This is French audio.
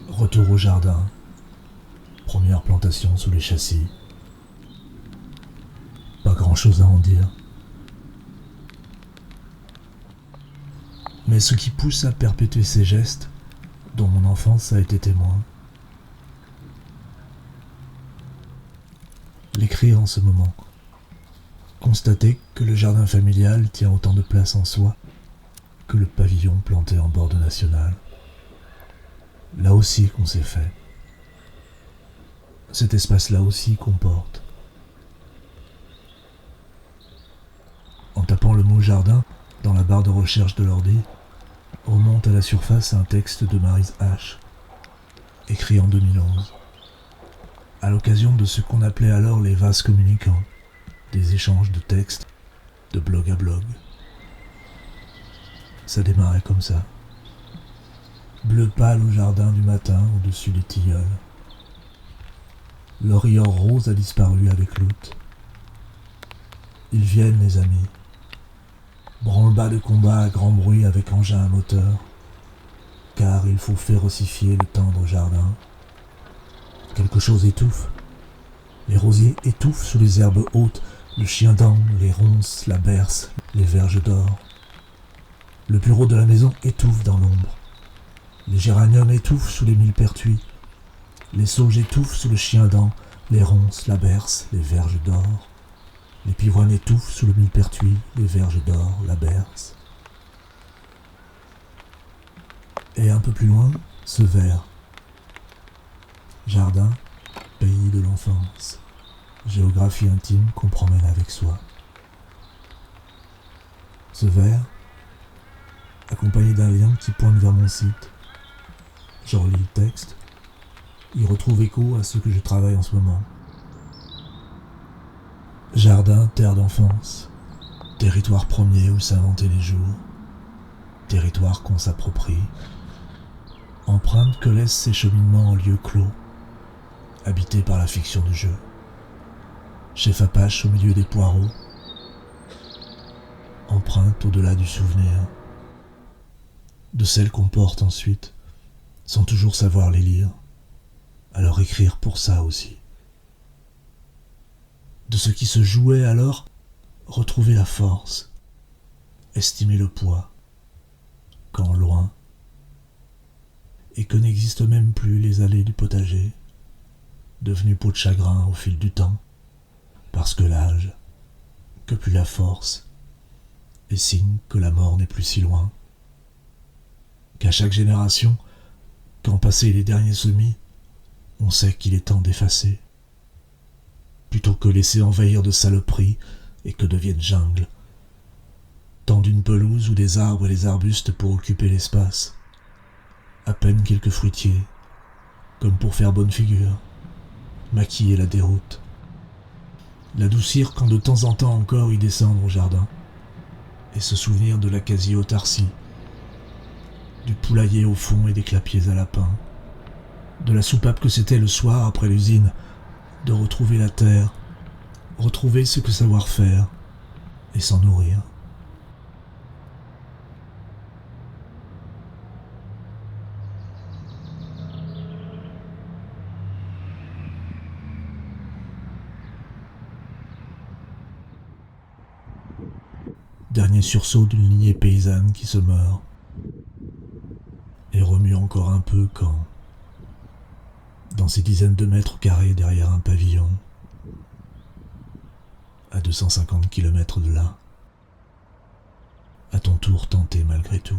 Retour au jardin. Première plantation sous les châssis. Pas grand-chose à en dire. Mais ce qui pousse à perpétuer ces gestes, dont mon enfance a été témoin. L'écrire en ce moment. Constater que le jardin familial tient autant de place en soi que le pavillon planté en bord de national. Là aussi qu'on s'est fait. Cet espace-là aussi qu'on porte. En tapant le mot jardin dans la barre de recherche de l'ordi, remonte à la surface un texte de Maryse H, écrit en 2011, à l'occasion de ce qu'on appelait alors les vases communicants, des échanges de textes, de blog à blog. Ça démarrait comme ça. Bleu pâle au jardin du matin au-dessus des tilleuls. L'orior rose a disparu avec l'août. Ils viennent, les amis. Branle-bas de combat à grand bruit avec engin à moteur, car il faut férocifier le tendre jardin. Quelque chose étouffe. Les rosiers étouffent sous les herbes hautes, le chien-dent, les ronces, la berce, les verges d'or. Le bureau de la maison étouffe dans l'ombre. Les géraniums étouffent sous les millepertuis. Les sauges étouffent sous le chien-dent, les ronces, la berce, les verges d'or. Les pivoines étouffent sous le millepertuis, les verges d'or, la berce. Et un peu plus loin, ce vers. Jardin, pays de l'enfance. Géographie intime qu'on promène avec soi. Ce vers, accompagné d'un lien qui pointe vers mon site. Je relis le texte. Il retrouve écho à ce que je travaille en ce moment. Jardin, terre d'enfance. Territoire premier où s'inventaient les jours. Territoire qu'on s'approprie. Empreinte que laissent ces cheminements en lieu clos. Habité par la fiction du jeu. Chef Apache au milieu des poireaux. Empreinte au-delà du souvenir. De celles qu'on porte ensuite, sans toujours savoir les lire. Alors écrire pour ça aussi. De ce qui se jouait alors, retrouver la force, estimer le poids, quand loin, et que n'existent même plus les allées du potager, devenues peau de chagrin au fil du temps, parce que l'âge, que plus la force, est signe que la mort n'est plus si loin, qu'à chaque génération, quand passés les derniers semis, on sait qu'il est temps d'effacer, plutôt que laisser envahir de saloperies et que deviennent jungle, tant d'une pelouse ou des arbres et les arbustes pour occuper l'espace, à peine quelques fruitiers, comme pour faire bonne figure, maquiller la déroute, l'adoucir quand de temps en temps encore y descendre au jardin, et se souvenir de la quasi-autarcie, du poulailler au fond et des clapiers à lapin, de la soupape que c'était le soir après l'usine, de retrouver la terre, retrouver ce que savoir faire, et s'en nourrir. Dernier sursaut d'une lignée paysanne qui se meurt, et remue encore un peu quand, dans ces dizaines de mètres carrés derrière un pavillon, à 250 km de là, à ton tour tenté malgré tout.